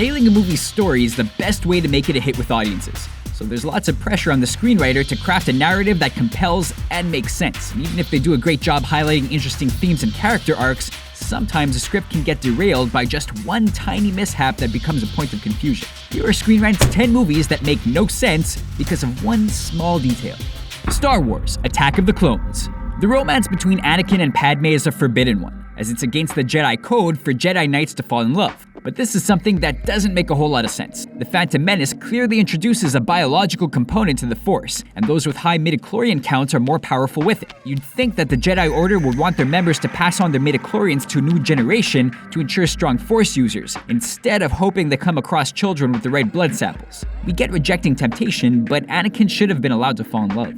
Nailing a movie's story is the best way to make it a hit with audiences. So there's lots of pressure on the screenwriter to craft a narrative that compels and makes sense. And even if they do a great job highlighting interesting themes and character arcs, sometimes a script can get derailed by just one tiny mishap that becomes a point of confusion. Here are Screen Rant's 10 movies that make no sense because of one small detail. Star Wars: Attack of the Clones. The romance between Anakin and Padme is a forbidden one, as it's against the Jedi code for Jedi Knights to fall in love. But this is something that doesn't make a whole lot of sense. The Phantom Menace clearly introduces a biological component to the Force, and those with high midichlorian counts are more powerful with it. You'd think that the Jedi Order would want their members to pass on their midichlorians to a new generation to ensure strong Force users, instead of hoping they come across children with the right blood samples. We get rejecting temptation, but Anakin should have been allowed to fall in love.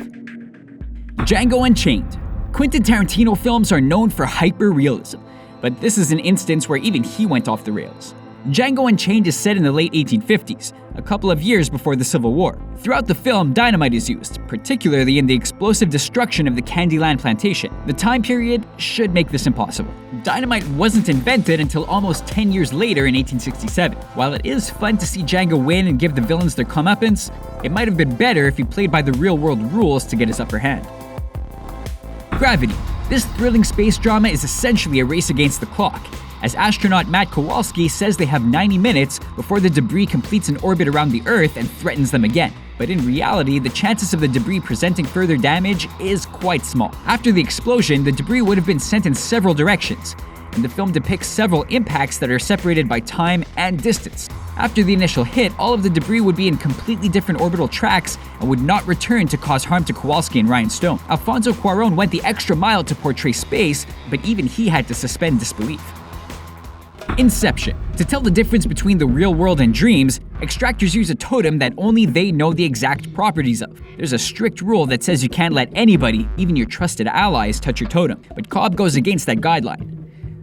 Django Unchained. Quentin Tarantino films are known for hyper-realism, but this is an instance where even he went off the rails. Django Unchained is set in the late 1850s, a couple of years before the Civil War. Throughout the film, dynamite is used, particularly in the explosive destruction of the Candyland plantation. The time period should make this impossible. Dynamite wasn't invented until almost 10 years later in 1867. While it is fun to see Django win and give the villains their comeuppance, it might have been better if he played by the real-world rules to get his upper hand. Gravity. This thrilling space drama is essentially a race against the clock, as astronaut Matt Kowalski says they have 90 minutes before the debris completes an orbit around the Earth and threatens them again. But in reality, the chances of the debris presenting further damage is quite small. After the explosion, the debris would have been sent in several directions, and the film depicts several impacts that are separated by time and distance. After the initial hit, all of the debris would be in completely different orbital tracks and would not return to cause harm to Kowalski and Ryan Stone. Alfonso Cuarón went the extra mile to portray space, but even he had to suspend disbelief. Inception. To tell the difference between the real world and dreams, extractors use a totem that only they know the exact properties of. There's a strict rule that says you can't let anybody, even your trusted allies, touch your totem, but Cobb goes against that guideline.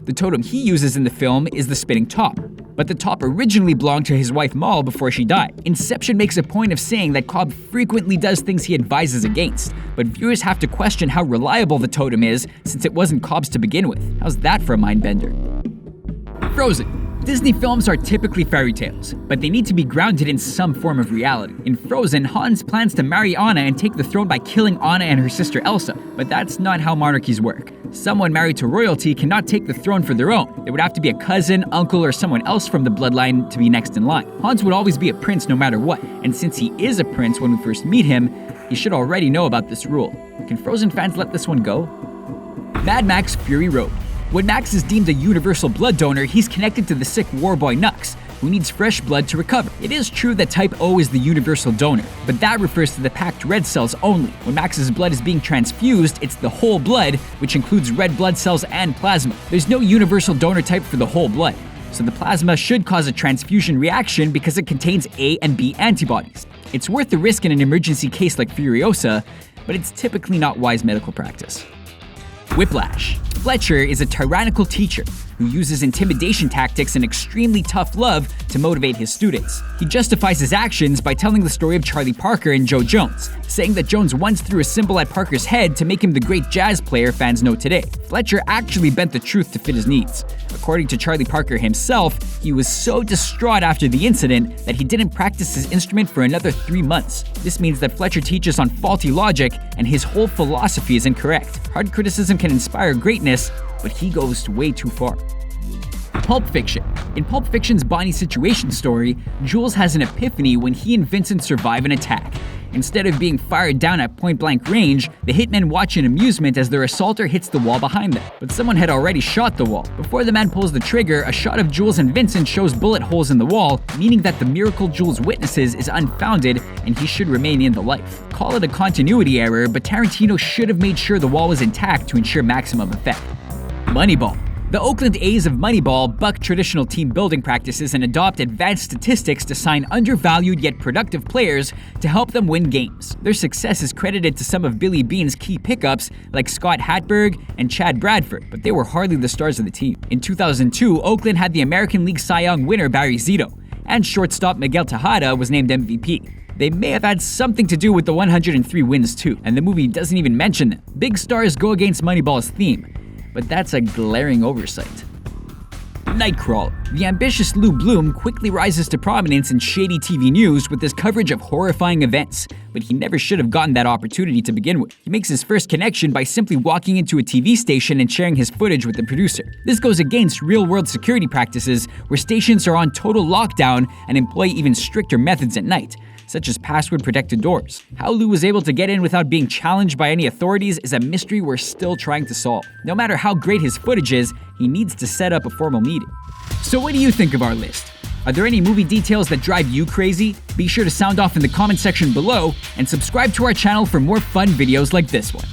The totem he uses in the film is the spinning top, but the top originally belonged to his wife Mal before she died. Inception makes a point of saying that Cobb frequently does things he advises against, but viewers have to question how reliable the totem is since it wasn't Cobb's to begin with. How's that for a mind bender? Frozen. Disney films are typically fairy tales, but they need to be grounded in some form of reality. In Frozen, Hans plans to marry Anna and take the throne by killing Anna and her sister Elsa, but that's not how monarchies work. Someone married to royalty cannot take the throne for their own. There would have to be a cousin, uncle, or someone else from the bloodline to be next in line. Hans would always be a prince no matter what, and since he is a prince when we first meet him, he should already know about this rule. Can Frozen fans let this one go? Mad Max Fury Road. When Max is deemed a universal blood donor, he's connected to the sick warboy Nux, who needs fresh blood to recover. It is true that Type O is the universal donor, but that refers to the packed red cells only. When Max's blood is being transfused, it's the whole blood, which includes red blood cells and plasma. There's no universal donor type for the whole blood, so the plasma should cause a transfusion reaction because it contains A and B antibodies. It's worth the risk in an emergency case like Furiosa, but it's typically not wise medical practice. Whiplash. Fletcher is a tyrannical teacher who uses intimidation tactics and extremely tough love to motivate his students. He justifies his actions by telling the story of Charlie Parker and Joe Jones, saying that Jones once threw a cymbal at Parker's head to make him the great jazz player fans know today. Fletcher actually bent the truth to fit his needs. According to Charlie Parker himself, he was so distraught after the incident that he didn't practice his instrument for another 3 months. This means that Fletcher teaches on faulty logic and his whole philosophy is incorrect. Hard criticism can inspire greatness, but he goes way too far. Pulp Fiction. In Pulp Fiction's Bonnie situation story, Jules has an epiphany when he and Vincent survive an attack. Instead of being fired down at point-blank range, the hitmen watch in amusement as their assaulter hits the wall behind them. But someone had already shot the wall. Before the man pulls the trigger, a shot of Jules and Vincent shows bullet holes in the wall, meaning that the miracle Jules witnesses is unfounded and he should remain in the life. Call it a continuity error, but Tarantino should have made sure the wall was intact to ensure maximum effect. Moneyball. The Oakland A's of Moneyball buck traditional team building practices and adopt advanced statistics to sign undervalued yet productive players to help them win games. Their success is credited to some of Billy Beane's key pickups like Scott Hatberg and Chad Bradford, but they were hardly the stars of the team. In 2002, Oakland had the American League Cy Young winner Barry Zito, and shortstop Miguel Tejada was named MVP. They may have had something to do with the 103 wins too, and the movie doesn't even mention them. Big stars go against Moneyball's theme, but that's a glaring oversight. Nightcrawler. The ambitious Lou Bloom quickly rises to prominence in shady TV news with his coverage of horrifying events, but he never should have gotten that opportunity to begin with. He makes his first connection by simply walking into a TV station and sharing his footage with the producer. This goes against real-world security practices where stations are on total lockdown and employ even stricter methods at night, such as password-protected doors. How Lou was able to get in without being challenged by any authorities is a mystery we're still trying to solve. No matter how great his footage is, he needs to set up a formal meeting. So what do you think of our list? Are there any movie details that drive you crazy? Be sure to sound off in the comment section below and subscribe to our channel for more fun videos like this one.